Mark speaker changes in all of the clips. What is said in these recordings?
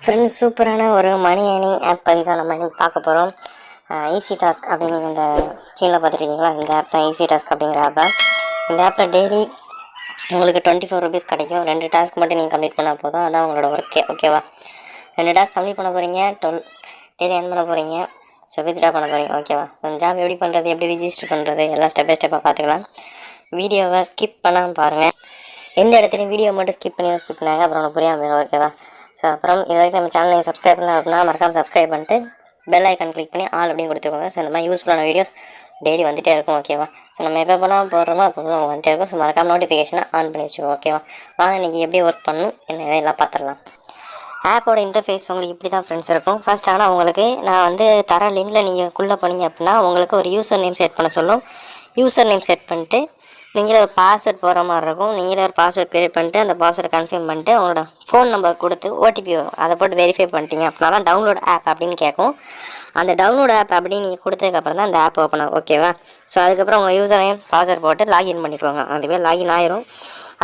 Speaker 1: Friends, சூப்பரான ஒரு மணி earning app பற்றி தான் நம்ம இன்னைக்கு பார்க்க போகிறோம். ஈஸி டாஸ்க் அப்படின்னு இந்த ஸ்க்ரீனில் பார்த்துருக்கீங்களா? இந்த ஆப் தான் ஈஸி டாஸ்க் அப்படிங்கிற ஆப் தான். இந்த ஆப்பில் டெய்லி உங்களுக்கு 24 ருபீஸ் கிடைக்கும். 2 டாஸ்க் மட்டும் நீங்கள் கம்ப்ளீட் பண்ணால் போதும். அதான் உங்களோட ஒர்க்கே. ஓகேவா? 2 டாஸ்க் கம்ப்ளீட் பண்ண போகிறீங்க, டெய்லி ஏர்ன் பண்ண போகிறீங்க, ஸோ வித்ட்ரா பண்ண போகிறீங்க. ஓகேவா? அந்த ஜாப் எப்படி பண்ணுறது, எப்படி ரிஜிஸ்டர் பண்ணுறது, எல்லாம் ஸ்டெப் பை ஸ்டெப்பாக பார்த்துக்கலாம். வீடியோவை ஸ்கிப் பண்ணாமல் பாருங்கள். எந்த இடத்துலையும் வீடியோ மட்டும் ஸ்கிப் பண்ணாங்க அப்புறம் உனக்கு புரியாமல் போயிடும். ஓகேவா? ஸோ அப்புறம் இது வரைக்கும் நம்ம சேனல் நீங்கள் சப்ஸ்கிரைப் பண்ணலாம் அப்படின்னா மறக்காமல் சப்ஸ்கிரைப் பண்ணிட்டு பெல் ஐக்கான் கிளிக் பண்ணி ஆல் அப்படின்னு கொடுத்துக்கோங்க. ஸோ இந்த மாதிரி யூஸ்ஃபுல்லான வீடியோஸ் டெய்லி வந்துகிட்டே இருக்கும். ஓகேவா? ஸோ நம்ம எப்போ போனால் போடுறோமோ அப்போ வந்துட்டே இருக்கும். ஸோ மறக்காமல் நோட்டிஃபிகேஷனை ஆன் பண்ணி வச்சுக்கோங்க. ஓகேவா? வாங்க இன்றைக்கி எப்படி ஒர்க் பண்ணணும் என்ன இதெல்லாம் பார்த்துடலாம். ஆப்போட இன்டர்ஃபேஸ் உங்களுக்கு இப்படி தான் ஃப்ரெண்ட்ஸ் இருக்கும். ஃபர்ஸ்ட் ஆனால் உங்களுக்கு நான் வந்து தர லிங்கில் நீங்கள் குள்ளே போனீங்க அப்படின்னா உங்களுக்கு ஒரு யூசர் நேம் செட் பண்ண சொல்லும். யூசர் நேம் செட் பண்ணிட்டு நீங்களே ஒரு பாஸ்வேர்ட் போகிற மாதிரி இருக்கும். நீங்களே ஒரு பாஸ்வேர்ட் க்ரியேட் பண்ணிட்டு அந்த பாஸ்வேர்டை கன்ஃபார்ம் பண்ணிட்டு உங்களோட ஃபோன் நம்பர் கொடுத்து ஓடிபி வரும். அதை போட்டு வெரிஃபை பண்ணிட்டீங்க அப்படின்னா தான் டவுன்லோட் ஆப் அப்படின்னு கேட்கும். அந்த டவுன்லோட் ஆப் அப்படின்னு நீங்கள் கொடுத்ததுக்கப்புறம் தான் அந்த ஆப் ஓப்பன் ஆகும். ஓகேவா? ஸோ அதுக்கப்புறம் உங்கள் யூசர் நேம் பாஸ்வேர்ட் போட்டு லாகின் பண்ணிக்கோங்க. அதுவே லாகின் ஆயிரும்.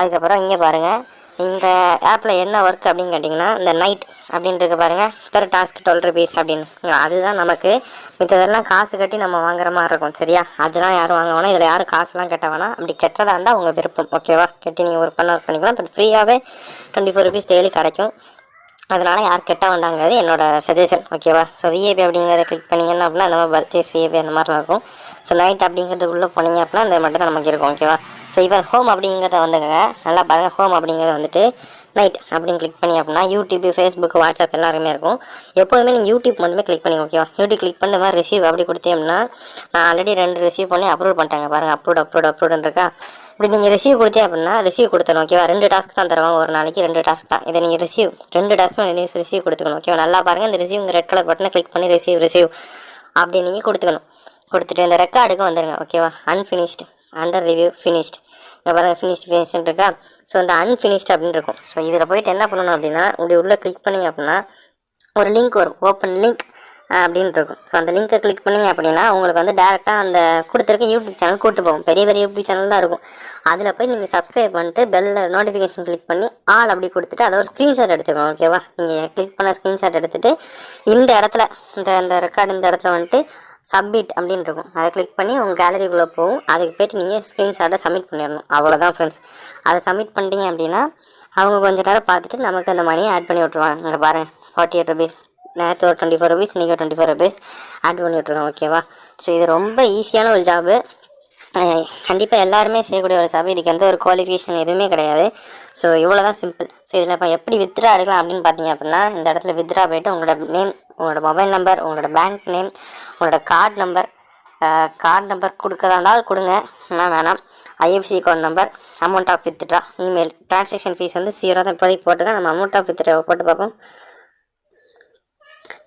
Speaker 1: அதுக்கப்புறம் இங்கே பாருங்கள், இந்த ஆப்பில் என்ன ஒர்க் அப்படின்னு கேட்டிங்கன்னா இந்த நைட் அப்படின்றது பாருங்கள், பெர் டாஸ்க் 12 ருபீஸ் அப்படின்னு. அதுதான் நமக்கு மித்ததெல்லாம் காசு கட்டி நம்ம வாங்குற மாதிரி இருக்கும். சரியா? அதெல்லாம் யாரும் வாங்க வேணாம். இதில் யாரும் காசுலாம் கட்ட வேணாம். அப்படி கெட்டதாக இருந்தால் உங்கள் விருப்பம். ஓகேவா? கட்டி நீங்கள் ஒர்க் பண்ணிக்கலாம். பட் ஃப்ரீயாகவே 24 ருபீஸ் டெய்லி கிடைக்கும். அதனால் யார் கெட்ட வேண்டாங்கிறது என்னோட சஜஷன். ஓகேவா? ஸோ விஏபி அப்படிங்கிறத கிளிக் பண்ணிங்கன்னா அப்படின்னா அந்த மாதிரி பர்ச்சேஸ் விஏபி அந்த மாதிரிலாம் இருக்கும். ஸோ நைட் அப்படிங்கிறதுக்குள்ளே போனீங்க அப்படின்னா அந்த மட்டும் தான் நமக்கு இருக்கும். ஓகேவா? ஸோ இப்போ ஹோம் அப்படிங்கிறத வந்துங்க நல்லா பாருங்கள். ஹோம் அப்படிங்கிறத வந்துட்டு நைட் அப்படின்னு கிளிக் பண்ணி அப்படின்னா யூடியூப், ஃபேஸ்புக், வாட்ஸ்அப் எல்லாருமே இருக்கும். எப்போதுமே நீங்கள் யூடியூப் மட்டுமே கிளிக் பண்ணி. ஓகேவா? யூடியூப் கிளிக் பண்ண மாதிரி ரிசீவ் அப்படி கொடுத்தீங்கன்னா நான் ஆல்ரெடி 2 ரிசீவ் பண்ணி அப்லோட் பண்ணிட்டாங்க பாருங்கள். அப்லோடுன்னு இருக்கா? இப்படி நீங்கள் ரிசீவ் கொடுத்தே அப்படின்னா ரிசீவ் கொடுத்தணும். ஓகேவா? 2 டாஸ்க் தான் தருவாங்க. ஒரு நாளைக்கு 2 டாஸ்க் தான். இதை நீங்கள் 2 டாஸ்க் ரிசீவ் கொடுத்துக்கணும். ஓகேவா? நல்லா பாருங்கள். இந்த ரிசீவ் ரெட் கலர் பட்டனை கிளிக் பண்ணி ரிசீவ் அப்படி நீங்கள் கொடுத்துக்கணும். கொடுத்துட்டு இந்த ரெக்கார்டுக்கு வந்துடுங்க. ஓகேவா? Unfinished, under review, finished. இங்கே பாருங்கள், ஃபினிஷ்டு இருக்கா? ஸோ இந்த அன்ஃபினிஷ்டு அப்படின்னு இருக்கும். ஸோ இதில் போய்ட்டு என்ன பண்ணணும் அப்படின்னா இப்படி உள்ளே கிளிக் பண்ணி அப்படின்னா ஒரு லிங்க் வரும். ஓப்பன் லிங்க் அப்படின்னு இருக்கும். ஸோ அந்த லிங்க்கை கிளிக் பண்ணி அப்படின்னா உங்களுக்கு வந்து டேரெக்டாக அந்த கொடுத்துருக்க யூடியூப் சேனல் கூட்டு போகும். பெரிய யூடியூப் சேனல் தான் இருக்கும். அதில் போய் நீங்கள் சப்ஸ்கிரைப் பண்ணிட்டு பெல்லில் நோட்டிஃபிகேஷன் கிளிக் பண்ணி ஆல் அப்படி கொடுத்துட்டு அதை ஒரு ஸ்க்ரீன்ஷாட் எடுத்துக்கோங்க. ஓகேவா? நீங்கள் கிளிக் பண்ண ஸ்க்ரீன்ஷாட் எடுத்துகிட்டு இந்த இடத்துல இந்த ரெக்கார்டு இந்த இடத்துல வந்துட்டு சப்மிட் அப்படின்னு இருக்கும். அதை கிளிக் பண்ணி உங்கள் கேலரிக்குள்ளே போகும். அதுக்கு போய்ட்டு நீங்கள் ஸ்க்ரீன்ஷாட்டை சப்மிட் பண்ணிடணும். அவ்வளோதான் ஃப்ரெண்ட்ஸ். அதை சப்மிட் பண்ணிட்டீங்க அப்படின்னா அவங்க கொஞ்சம் நேரம் பார்த்துட்டு நமக்கு அந்த மணியை ஆட் பண்ணி விட்ருவாங்க. இங்கே பாருங்கள், 48 ருபீஸ். நேற்று ஒரு 24 ருபீஸ், நீங்கள் 24 ருபீஸ் ஆட் பண்ணி விட்ருக்கோம். ஓகேவா? ஸோ இது ரொம்ப ஈஸியான ஒரு ஜாபு. கண்டிப்பாக எல்லாருமே செய்யக்கூடிய ஒரு ஜாப். இதுக்கு எந்த ஒரு குவாலிஃபிகேஷன் எதுவுமே கிடையாது. ஸோ இவ்வளோ தான் சிம்பிள். ஸோ இதில் இப்போ எப்படி வித்ட்ரா எடுக்கலாம் அப்படின்னு பார்த்தீங்க அப்படின்னா இந்த இடத்துல வித்ட்ரா போய்ட்டு உங்களோட நேம், உங்களோட மொபைல் நம்பர், உங்களோட பேங்க் நேம், உங்களோட கார்டு நம்பர் கொடுக்கறதாண்டால் கொடுங்க, வேணாம். IFSC code number, amount of withdraw, email, transaction fees வந்து 0 தான் இப்போதைக்கு போட்டுருக்கேன். நம்ம அமௌண்ட் ஆஃப் வித்ட்ரா போட்டு பார்ப்போம்.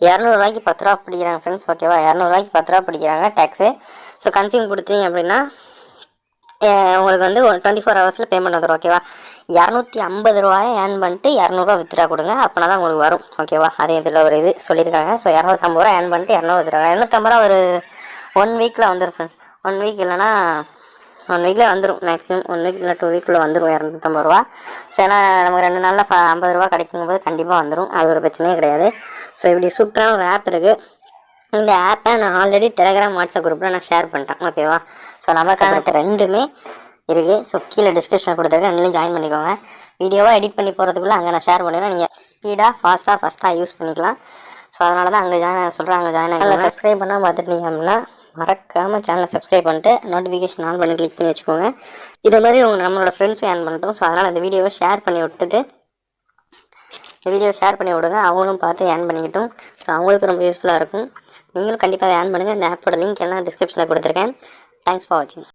Speaker 1: 200 ரூபாய்க்கு 10 ரூபா பிடிக்கிறாங்க ஃப்ரெண்ட்ஸ். ஓகேவா? 200 ரூபாய்க்கு 10 ரூபா பிடிக்கிறாங்க டேக்ஸு. ஸோ கன்ஃபார்ம் கொடுத்தீங்க அப்படின்னா உங்களுக்கு வந்து 24 ஹவர்ஸில் பேமெண்ட் வந்துடும். ஓகேவா? 250 ரூபாயை ஏர்ன் பண்ணிட்டு 200 வித்ட்ரா கொடுங்க. அப்படின்னா தான் உங்களுக்கு வரும். ஓகேவா? அதே இதில் ஒரு இது சொல்லியிருக்காங்க. ஸோ 250 ரூபா ஏர்ன் பண்ணிட்டு 200 வித்ட்ரா. 250 ரூபா ஒரு 1 வீக்கில் வந்துடும் ஃப்ரெண்ட்ஸ். 1 வீக் இல்லைனா 1 வீக்கில் வந்துடும். மேக்ஸிமம் 1 வீக் இல்லை 2 வீக்கில் வந்துடும் 250 ரூபா. ஸோ ஏன்னா நமக்கு 2 நாளில் 50 ரூபா கிடைக்கும்போது கண்டிப்பாக வந்துடும். அது ஒரு பிரச்சனையே கிடையாது. ஸோ இப்படி சூப்பரான ஒரு ஆப் இருக்குது. இந்த ஆப்பை நான் ஆல்ரெடி டெலிகிராம், வாட்ஸ்அப் குரூப்பில் நான் ஷேர் பண்ணிட்டேன். ஓகேவா? ஸோ நம்ம சேனல் 2மே இருக்குது. ஸோ கீழே டிஸ்கிரிப்ஷன் கொடுத்துருக்கேன். ரெண்டுலையும் ஜாயின் பண்ணிக்கோங்க. வீடியோவாக எடிட் பண்ணி போகிறதுக்குள்ளே அங்கே நான் ஷேர் பண்ணுவேன். நீங்கள் ஸ்பீடாக, ஃபஸ்ட்டாக யூஸ் பண்ணிக்கலாம். ஸோ அதனால தான் அங்கே சொல்கிறேன். அங்கே ஜாயின் ஆகி சப்ஸ்கிரைப் பண்ணால் பார்த்துட்டீங்க அப்படின்னா மறக்காமல் சேனலை சப்ஸ்கிரைப் பண்ணிட்டு நோட்டிஃபிகேஷன் ஆன் பண்ணி கிளிக் பண்ணி வச்சுக்கோங்க. இதே மாதிரி நம்மளோட ஃப்ரெண்ட்ஸும் ஏர்ன் பண்ணிட்டோம். ஸோ அதனால் இந்த வீடியோவை ஷேர் பண்ணி விடுங்க. அவங்களும் பார்த்து ஏர்ன் பண்ணிக்கிட்டோம். ஸோ அவங்களுக்கு ரொம்ப யூஸ்ஃபுல்லாக இருக்கும். நீங்களும் கண்டிப்பாக ஏர்ன் பண்ணுங்கள். இந்த ஆப்போட லிங்க் எல்லாம் டிஸ்கிரிப்ஷனில் கொடுத்துருக்கேன். தேங்க்ஸ் ஃபார் வாட்சிங்.